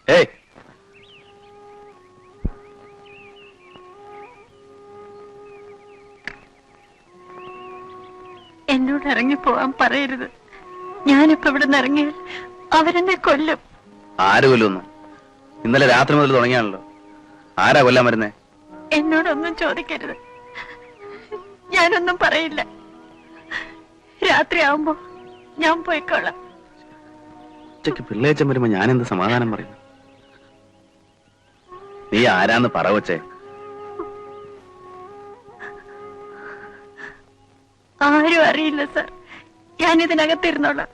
ഏയ്, എന്നോട് ഇറങ്ങിപ്പോവാൻ പറയരുത്. ഞാനിപ്പോ ഇവിടെ നിന്ന് ഇറങ്ങിയാൽ അവരെന്നെ കൊല്ലും. ആര് കൊല്ലുന്നു? ഇന്നലെ രാത്രി മുതൽ തുടങ്ങിയാണല്ലോ. ആരാ കൊല്ലാൻ വരുന്നേ? എന്നോടൊന്നും ചോദിക്കരുത്. ഞാനൊന്നും പറയില്ല. രാത്രിയാവുമ്പോ ഞാൻ പോയിക്കോളാം. ഉച്ചയ്ക്ക് പിള്ളേച്ചൻ വരുമ്പോ ഞാൻ എന്ത് സമാധാനം പറയും? നീ ആരാന്ന് പറ വച്ചേ. ആരും അറിയില്ല സർ. ഞാനിതിനകത്തിരുന്നോളാം.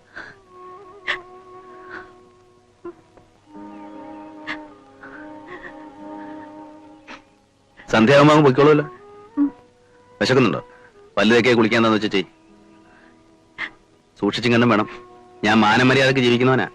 സന്ധ്യാകുമ്പോ പൊയ്ക്കോളൂല്ലോ. വിശക്കുന്നുണ്ടോ? പല്ലുതേക്കെ കുളിക്കാന്ന് വെച്ചാ ചെയ്. സൂക്ഷിച്ചിങ്ങന്നും വേണം. ഞാൻ മാനമര്യാദക്ക് ജീവിക്കുന്നവനാ.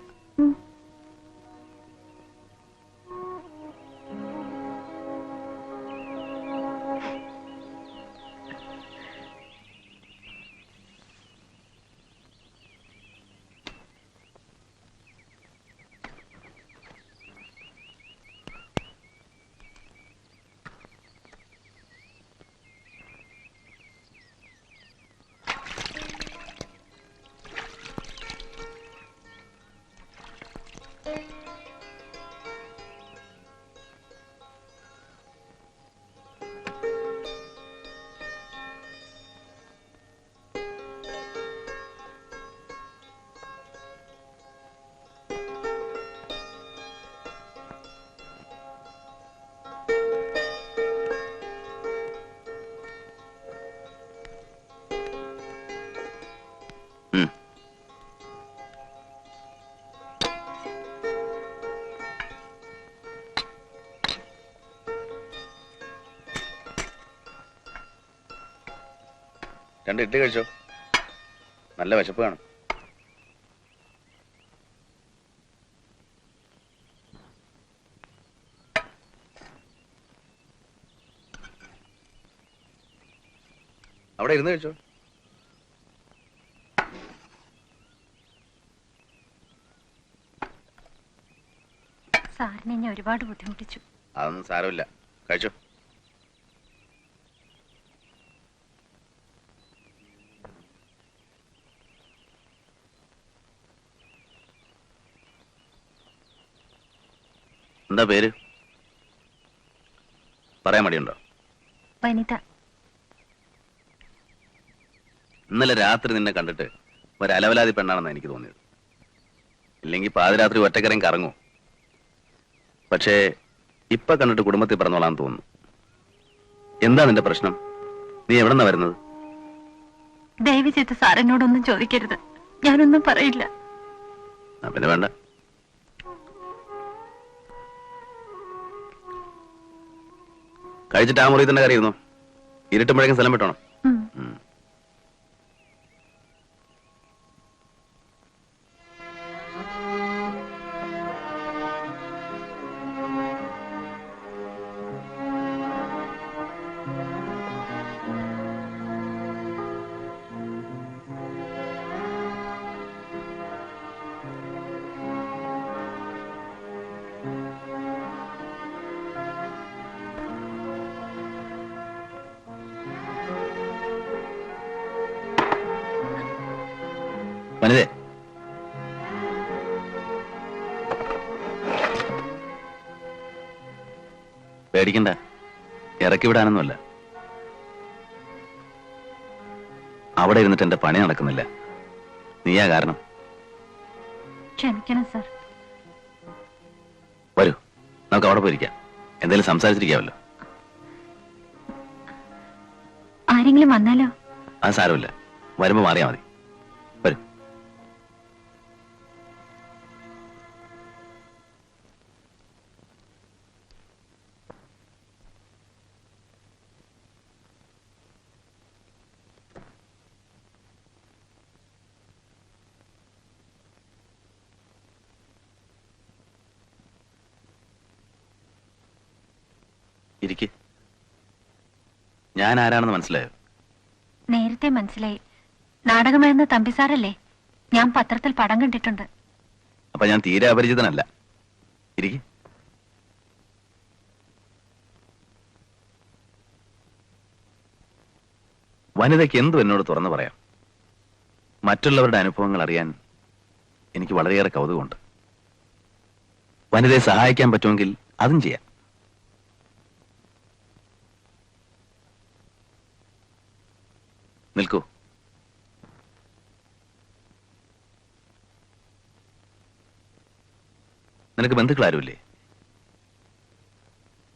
രണ്ട് ഇട്ട് കഴിച്ചോ. നല്ല വിശപ്പ് കാണും. അവിടെ ഇരുന്ന് കഴിച്ചോ. സാറിനെ ഞാൻ ഒരുപാട് ബുദ്ധിമുട്ടിച്ചു. അതൊന്നും സാരമില്ല, കഴിച്ചോ. എന്താ പേര്? പറയാൻ മടിയുണ്ടോ? വനിത. ഇന്നലെ രാത്രി നിന്നെ കണ്ടിട്ട് ഒരു അലവലാതി പെണ്ണാണെന്ന് എനിക്ക് തോന്നിയത്. ഇല്ലെങ്കിൽ പാതിരാത്രി ഒറ്റക്കരം കറങ്ങൂ. പക്ഷേ ഇപ്പൊ കണ്ടിട്ട് കുടുംബത്തിൽ പറഞ്ഞോളാന്ന് തോന്നുന്നു. എന്താ നിന്റെ പ്രശ്നം? നീ എവിടെന്നാ വരുന്നത്? ദയവ് ചെയ്ത് സാറിനോടൊന്നും ചോദിക്കരുത്. ഞാനൊന്നും പറയില്ല. പിന്നെ വേണ്ട. കഴിച്ചിട്ട് ആ മുറി തന്നെ കയറിയിരുന്നു. ഇരുട്ടുമ്പോഴേക്കും സ്ഥലം വിട്ടോണം. വനിതേ, പേടിക്കണ്ട. ഇറക്കി വിടാനൊന്നുമല്ല. അവിടെ ഇരുന്നിട്ട് എന്റെ പണി നടക്കുന്നില്ല. നീയാ കാരണം. ക്ഷമിക്കണം സർ. വരൂ, നമുക്ക് അവിടെ പോയിരിക്കാം. എന്തെങ്കിലും സംസാരിച്ചിരിക്കാമല്ലോ. ആരെങ്കിലും വന്നാലോ? അത് സാരമില്ല, വരുമ്പോ മാറിയാ മതി. വരൂ. ഇരിക്ക്. ഞാൻ ആരാണെന്ന് മനസ്സിലായോ? നേരത്തെ മനസ്സിലായി. നാടകമെഴുന്ന തമ്പിസാറല്ലേ? ഞാൻ പത്രത്തിൽ പടം കണ്ടിട്ടുണ്ട്. അപ്പൊ ഞാൻ തീരെ അപരിചിതനല്ല. ഇരിക്കെ. വനിതയ്ക്ക് എന്തും എന്നോട് തുറന്നു പറയാം. മറ്റുള്ളവരുടെ അനുഭവങ്ങൾ അറിയാൻ എനിക്ക് വളരെയേറെ കൗതുകമുണ്ട്. വനിതയെ സഹായിക്കാൻ പറ്റുമെങ്കിൽ അതും ചെയ്യാം. നിൽക്കൂ. നിനക്ക് ബന്ധുക്കളാരുമില്ലേ?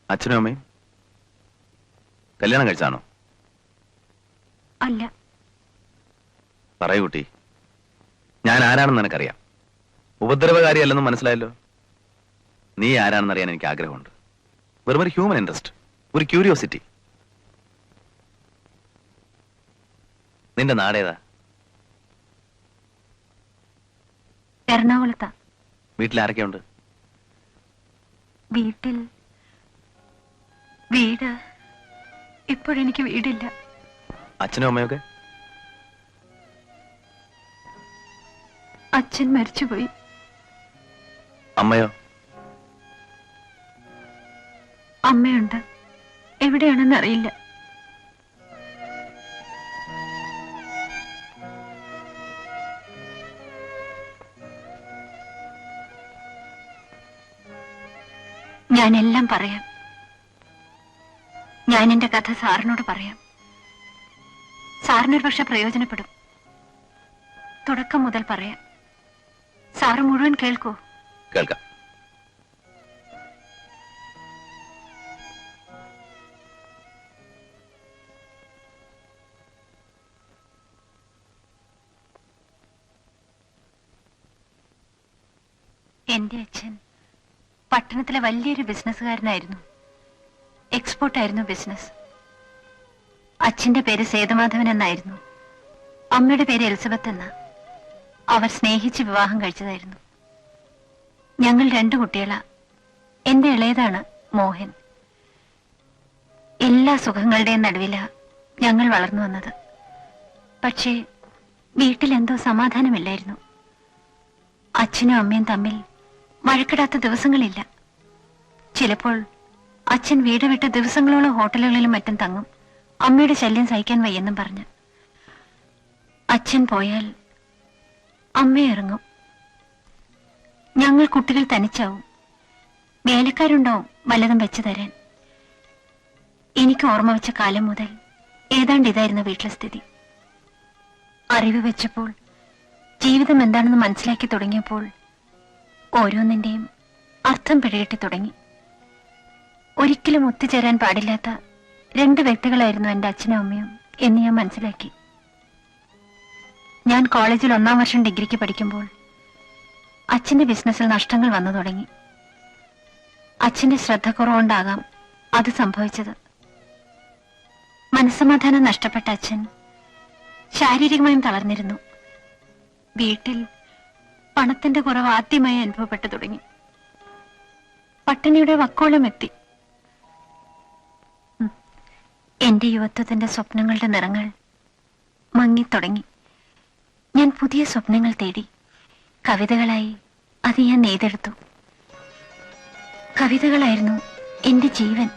അച്ഛനും അമ്മയും? കല്യാണം കഴിച്ചാണോ? അല്ല. പറയൂ കുട്ടി, ഞാൻ ആരാണെന്ന് നിനക്കറിയാം. ഉപദ്രവകാരിയല്ലെന്ന് മനസ്സിലായല്ലോ. നീ ആരാണെന്ന് അറിയാൻ എനിക്ക് ആഗ്രഹമുണ്ട്. വെറും ഒരു ഹ്യൂമൻ ഇൻട്രസ്റ്റ്, ഒരു ക്യൂരിയോസിറ്റി. നിന്റെ നാടേതാ? എറണാകുളത്താ. വീട്ടിൽ ആരൊക്കെയുണ്ട്? വീട് ഇപ്പോഴെനിക്ക് വീടില്ല. അച്ഛനും അമ്മയൊക്കെ? അച്ഛൻ മരിച്ചുപോയി. അമ്മയോ? അമ്മയുണ്ട്, എവിടെയാണെന്ന് അറിയില്ല. ഞാനെല്ലാം പറയാം. ഞാൻ എന്റെ കഥ സാറിനോട് പറയാം. സാറിനൊരു പക്ഷെ പ്രയോജനപ്പെടും. തുടക്കം മുതൽ പറയാം. സാറ് മുഴുവൻ കേൾക്കൂ. കേൾക്കാം. എന്റെ അച്ഛൻ പട്ടണത്തിലെ വലിയൊരു ബിസിനസ്സുകാരനായിരുന്നു. എക്സ്പോർട്ടായിരുന്നു ബിസിനസ്. അച്ഛന്റെ പേര് സേതുമാധവൻ എന്നായിരുന്നു. അമ്മയുടെ പേര് എലിസബത്ത് എന്ന. അവർ സ്നേഹിച്ച് വിവാഹം കഴിച്ചതായിരുന്നു. ഞങ്ങൾ 2 കുട്ടികളാ. എന്റെ ഇളയതാണ് മോഹൻ. എല്ലാ സുഖങ്ങളുടെയും നടുവിലാ ഞങ്ങൾ വളർന്നു വന്നത്. പക്ഷേ വീട്ടിലെന്തോ സമാധാനമില്ലായിരുന്നു. അച്ഛനും അമ്മയും തമ്മിൽ വഴക്കിടാത്ത ദിവസങ്ങളില്ല. ചിലപ്പോൾ അച്ഛൻ വീട് വിട്ട് ദിവസങ്ങളോളം ഹോട്ടലുകളിലും മറ്റും തങ്ങും, അമ്മയുടെ ശല്യം സഹിക്കാൻ വയ്യെന്നും പറഞ്ഞ്. അച്ഛൻ പോയാൽ അമ്മ ഇറങ്ങും. ഞങ്ങൾ കുട്ടികൾ തനിച്ചാവും. വേലക്കാരുണ്ടാവും വല്ലതും വെച്ചു തരാൻ. എനിക്ക് ഓർമ്മ വെച്ച കാലം മുതൽ ഏതാണ്ട് ഇതായിരുന്നു വീട്ടിലെ സ്ഥിതി. അറിവ് വെച്ചപ്പോൾ, ജീവിതം എന്താണെന്ന് മനസ്സിലാക്കി തുടങ്ങിയപ്പോൾ ഓരോന്നിന്റെയും അർത്ഥം പിഴകിട്ടി തുടങ്ങി. ഒരിക്കലും ഒത്തുചേരാൻ പാടില്ലാത്ത 2 വ്യക്തികളായിരുന്നു എന്റെ അച്ഛനും അമ്മയും എന്ന് ഞാൻ മനസ്സിലാക്കി. ഞാൻ കോളേജിൽ 1-ാം വർഷം ഡിഗ്രിക്ക് പഠിക്കുമ്പോൾ അച്ഛന്റെ ബിസിനസ്സിൽ നഷ്ടങ്ങൾ വന്നു തുടങ്ങി. അച്ഛന്റെ ശ്രദ്ധക്കുറവുകൊണ്ടാകാം അത് സംഭവിച്ചത്. മനസ്സമാധാനം നഷ്ടപ്പെട്ട അച്ഛൻ ശാരീരികമായും തളർന്നിരുന്നു. വീട്ടിൽ പണത്തിന്റെ കുറവ് ആദ്യമായി അനുഭവപ്പെട്ടു തുടങ്ങി. പട്ടിണിയുടെ വക്കോളം എത്തി. എന്റെ യുവത്വത്തിന്റെ സ്വപ്നങ്ങളുടെ നിറങ്ങൾ മങ്ങിത്തുടങ്ങി. ഞാൻ പുതിയ സ്വപ്നങ്ങൾ തേടി. കവിതകളായി അത് ഞാൻ നെയ്തെടുത്തു. കവിതകളായിരുന്നു എന്റെ ജീവൻ.